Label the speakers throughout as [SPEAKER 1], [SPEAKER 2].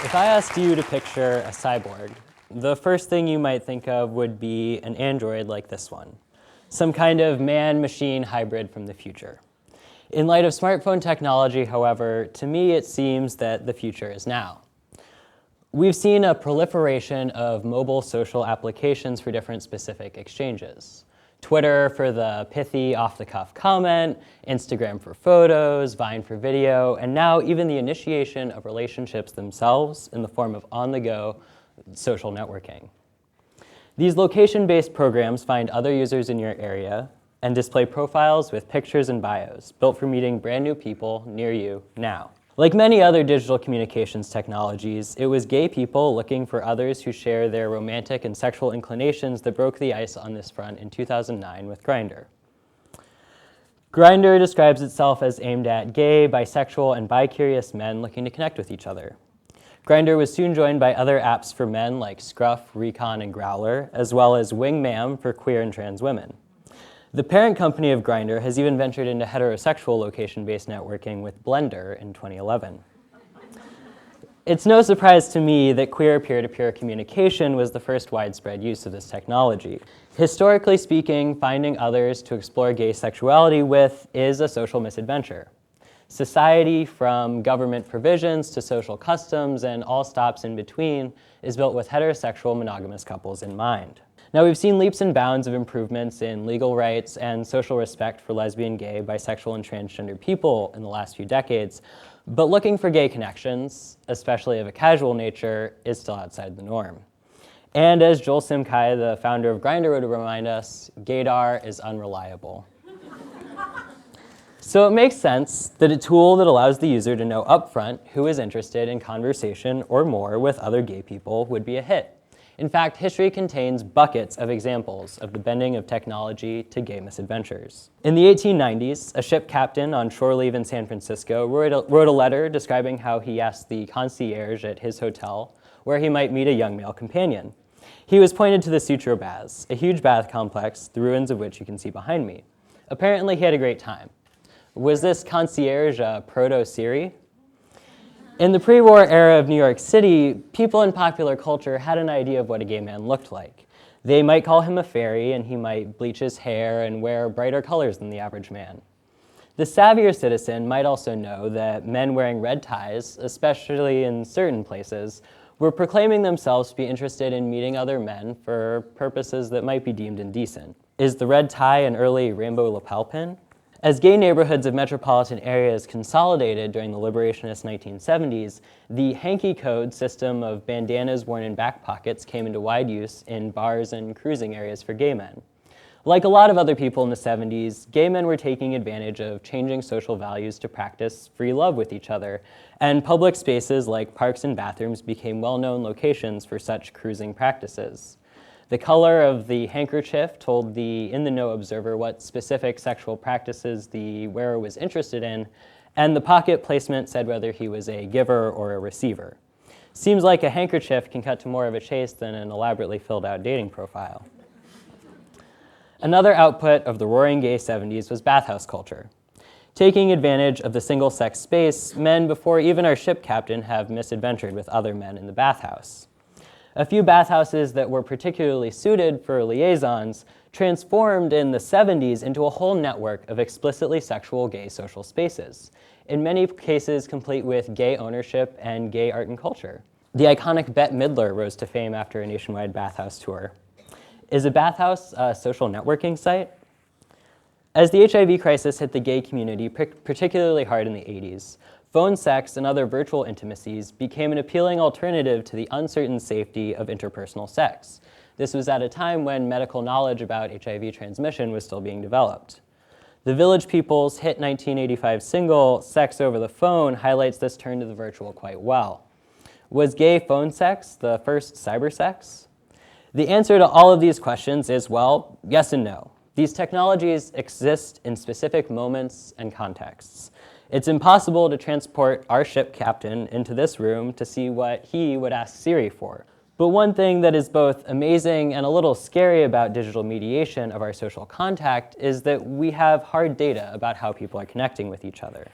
[SPEAKER 1] If I asked you to picture a cyborg, the first thing you might think of would be an android like this one, some kind of man-machine hybrid from the future. In light of smartphone technology, however, to me it seems that the future is now. We've seen a proliferation of mobile social applications for different specific exchanges. Twitter for the pithy off-the-cuff comment, Instagram for photos, Vine for video, and now even the initiation of relationships themselves in the form of on-the-go social networking. These location-based programs find other users in your area and display profiles with pictures and bios, built for meeting brand new people near you now. Like many other digital communications technologies, it was gay people looking for others who share their romantic and sexual inclinations that broke the ice on this front in 2009 with Grindr. Grindr describes itself as aimed at gay, bisexual, and bi-curious men looking to connect with each other. Grindr was soon joined by other apps for men like Scruff, Recon, and Growler, as well as Wingmam for queer and trans women. The parent company of Grindr has even ventured into heterosexual location-based networking with Blender in 2011. It's no surprise to me that queer peer-to-peer communication was the first widespread use of this technology. Historically speaking, finding others to explore gay sexuality with is a social misadventure. Society, from government provisions to social customs and all stops in between, is built with heterosexual monogamous couples in mind. Now, we've seen leaps and bounds of improvements in legal rights and social respect for lesbian, gay, bisexual, and transgender people in the last few decades, but looking for gay connections, especially of a casual nature, is still outside the norm. And as Joel Simkai, the founder of Grindr, would remind us, gaydar is unreliable. So it makes sense that a tool that allows the user to know upfront who is interested in conversation or more with other gay people would be a hit. In fact, history contains buckets of examples of the bending of technology to gay misadventures. In the 1890s, a ship captain on shore leave in San Francisco wrote a letter describing how he asked the concierge at his hotel where he might meet a young male companion. He was pointed to the Sutro Baths, a huge bath complex, the ruins of which you can see behind me. Apparently, he had a great time. Was this concierge a proto-Siri? In the pre-war era of New York City, people in popular culture had an idea of what a gay man looked like. They might call him a fairy, and he might bleach his hair and wear brighter colors than the average man. The savvier citizen might also know that men wearing red ties, especially in certain places, were proclaiming themselves to be interested in meeting other men for purposes that might be deemed indecent. Is the red tie an early rainbow lapel pin? As gay neighborhoods of metropolitan areas consolidated during the liberationist 1970s, the hanky code system of bandanas worn in back pockets came into wide use in bars and cruising areas for gay men. Like a lot of other people in the 70s, gay men were taking advantage of changing social values to practice free love with each other, and public spaces like parks and bathrooms became well-known locations for such cruising practices. The color of the handkerchief told the in-the-know observer what specific sexual practices the wearer was interested in, and the pocket placement said whether he was a giver or a receiver. Seems like a handkerchief can cut to more of a chase than an elaborately filled-out dating profile. Another output of the roaring gay 70s was bathhouse culture. Taking advantage of the single-sex space, men before even our ship captain have misadventured with other men in the bathhouse. A few bathhouses that were particularly suited for liaisons transformed in the 70s into a whole network of explicitly sexual gay social spaces, in many cases complete with gay ownership and gay art and culture. The iconic Bette Midler rose to fame after a nationwide bathhouse tour. Is a bathhouse a social networking site? As the HIV crisis hit the gay community particularly hard in the 80s, phone sex and other virtual intimacies became an appealing alternative to the uncertain safety of interpersonal sex. This was at a time when medical knowledge about HIV transmission was still being developed. The Village People's hit 1985 single, Sex Over the Phone, highlights this turn to the virtual quite well. Was gay phone sex the first cyber sex? The answer to all of these questions is, well, yes and no. These technologies exist in specific moments and contexts. It's impossible to transport our ship captain into this room to see what he would ask Siri for. But one thing that is both amazing and a little scary about digital mediation of our social contact is that we have hard data about how people are connecting with each other.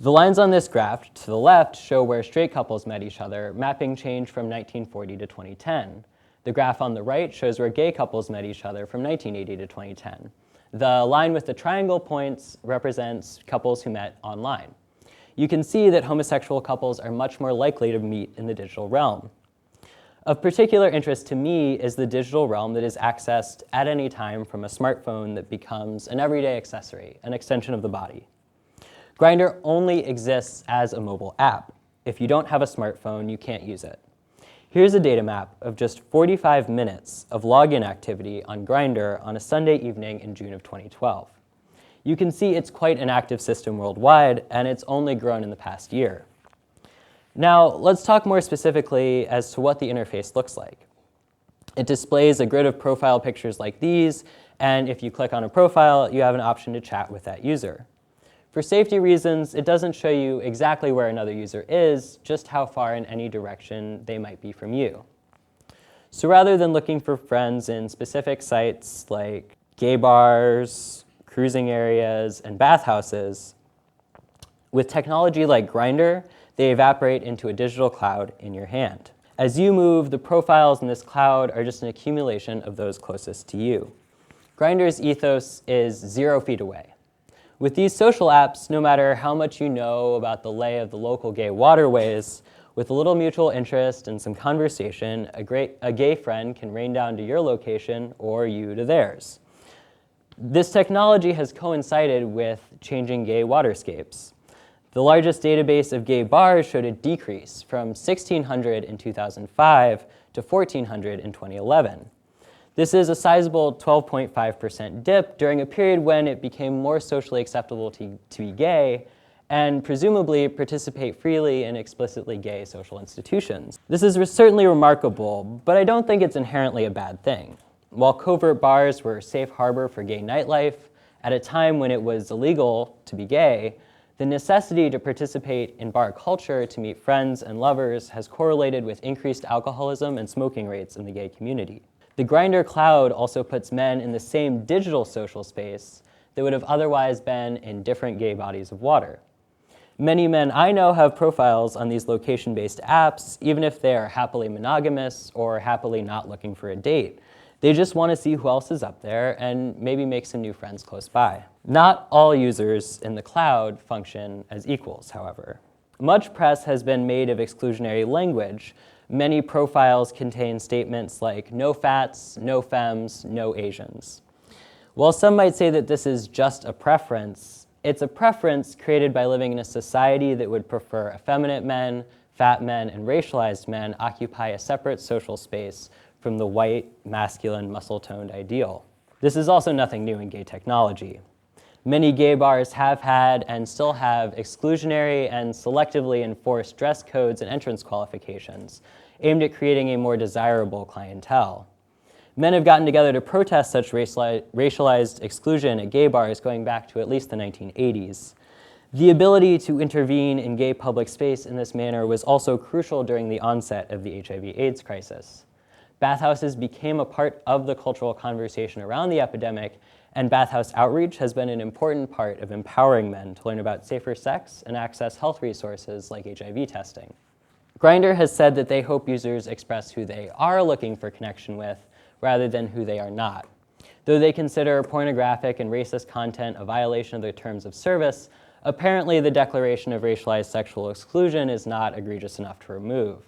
[SPEAKER 1] The lines on this graph to the left show where straight couples met each other, mapping change from 1940 to 2010. The graph on the right shows where gay couples met each other from 1980 to 2010. The line with the triangle points represents couples who met online. You can see that homosexual couples are much more likely to meet in the digital realm. Of particular interest to me is the digital realm that is accessed at any time from a smartphone that becomes an everyday accessory, an extension of the body. Grindr only exists as a mobile app. If you don't have a smartphone, you can't use it. Here's a data map of just 45 minutes of login activity on Grindr on a Sunday evening in June of 2012. You can see it's quite an active system worldwide, and it's only grown in the past year. Now, let's talk more specifically as to what the interface looks like. It displays a grid of profile pictures like these, and if you click on a profile, you have an option to chat with that user. For safety reasons, it doesn't show you exactly where another user is, just how far in any direction they might be from you. So rather than looking for friends in specific sites like gay bars, cruising areas, and bathhouses, with technology like Grindr, they evaporate into a digital cloud in your hand. As you move, the profiles in this cloud are just an accumulation of those closest to you. Grindr's ethos is 0 feet away. With these social apps, no matter how much you know about the lay of the local gay waterways, with a little mutual interest and some conversation, a gay friend can rain down to your location or you to theirs. This technology has coincided with changing gay waterscapes. The largest database of gay bars showed a decrease from 1,600 in 2005 to 1,400 in 2011. This is a sizable 12.5% dip during a period when it became more socially acceptable to be gay and presumably participate freely in explicitly gay social institutions. This is certainly remarkable, but I don't think it's inherently a bad thing. While covert bars were a safe harbor for gay nightlife, at a time when it was illegal to be gay, the necessity to participate in bar culture to meet friends and lovers has correlated with increased alcoholism and smoking rates in the gay community. The Grindr cloud also puts men in the same digital social space that would have otherwise been in different gay bodies of water. Many men I know have profiles on these location-based apps, even if they are happily monogamous or happily not looking for a date. They just want to see who else is up there and maybe make some new friends close by. Not all users in the cloud function as equals, however. Much press has been made of exclusionary language. Many profiles contain statements like no fats, no femmes, no Asians. While some might say that this is just a preference, it's a preference created by living in a society that would prefer effeminate men, fat men, and racialized men occupy a separate social space from the white, masculine, muscle-toned ideal. This is also nothing new in gay technology. Many gay bars have had and still have exclusionary and selectively enforced dress codes and entrance qualifications aimed at creating a more desirable clientele. Men have gotten together to protest such racialized exclusion at gay bars going back to at least the 1980s. The ability to intervene in gay public space in this manner was also crucial during the onset of the HIV/AIDS crisis. Bathhouses became a part of the cultural conversation around the epidemic, and bathhouse outreach has been an important part of empowering men to learn about safer sex and access health resources like HIV testing. Grindr has said that they hope users express who they are looking for connection with rather than who they are not. Though they consider pornographic and racist content a violation of their terms of service, apparently the declaration of racialized sexual exclusion is not egregious enough to remove.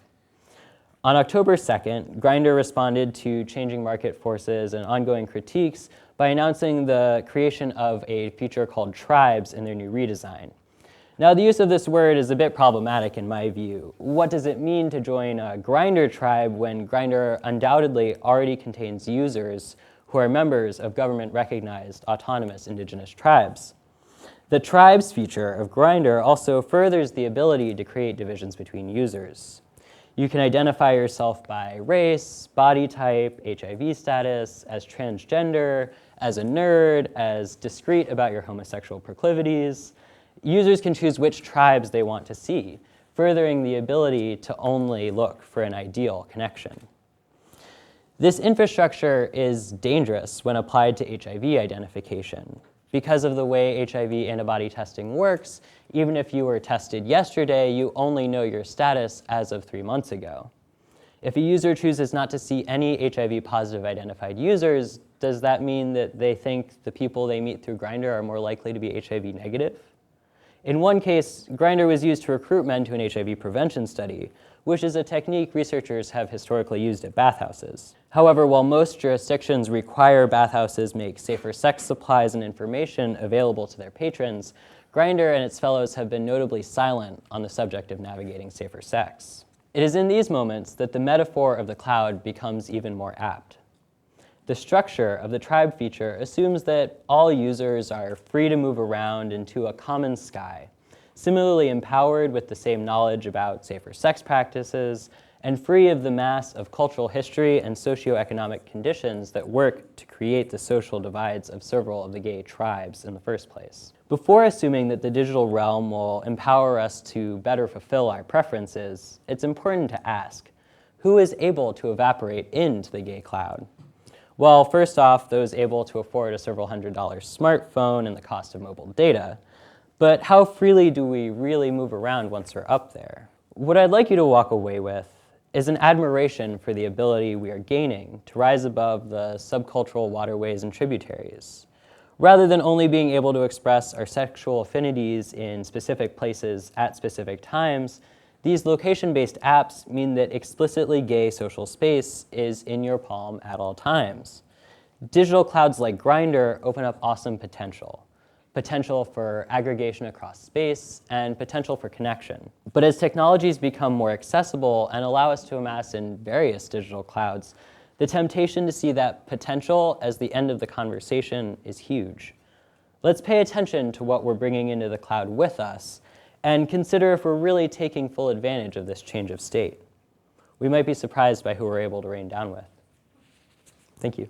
[SPEAKER 1] On October 2nd, Grindr responded to changing market forces and ongoing critiques by announcing the creation of a feature called Tribes in their new redesign. Now, the use of this word is a bit problematic in my view. What does it mean to join a Grindr tribe when Grindr undoubtedly already contains users who are members of government-recognized autonomous indigenous tribes? The Tribes feature of Grindr also furthers the ability to create divisions between users. You can identify yourself by race, body type, HIV status, as transgender, as a nerd, as discreet about your homosexual proclivities. Users can choose which tribes they want to see, furthering the ability to only look for an ideal connection. This infrastructure is dangerous when applied to HIV identification. Because of the way HIV antibody testing works, even if you were tested yesterday, you only know your status as of 3 months ago. If a user chooses not to see any HIV-positive identified users, does that mean that they think the people they meet through Grindr are more likely to be HIV negative? In one case, Grindr was used to recruit men to an HIV prevention study, which is a technique researchers have historically used at bathhouses. However, while most jurisdictions require bathhouses make safer sex supplies and information available to their patrons, Grindr and its fellows have been notably silent on the subject of navigating safer sex. It is in these moments that the metaphor of the cloud becomes even more apt. The structure of the tribe feature assumes that all users are free to move around into a common sky, similarly empowered with the same knowledge about safer sex practices, and free of the mass of cultural history and socioeconomic conditions that work to create the social divides of several of the gay tribes in the first place. Before assuming that the digital realm will empower us to better fulfill our preferences, it's important to ask, who is able to evaporate into the gay cloud? Well, first off, those able to afford a several $100 smartphone and the cost of mobile data. But how freely do we really move around once we're up there? What I'd like you to walk away with is an admiration for the ability we are gaining to rise above the subcultural waterways and tributaries. Rather than only being able to express our sexual affinities in specific places at specific times, these location-based apps mean that explicitly gay social space is in your palm at all times. Digital clouds like Grindr open up awesome potential. Potential for aggregation across space, and potential for connection. But as technologies become more accessible and allow us to amass in various digital clouds, the temptation to see that potential as the end of the conversation is huge. Let's pay attention to what we're bringing into the cloud with us, and consider if we're really taking full advantage of this change of state. We might be surprised by who we're able to rain down with. Thank you.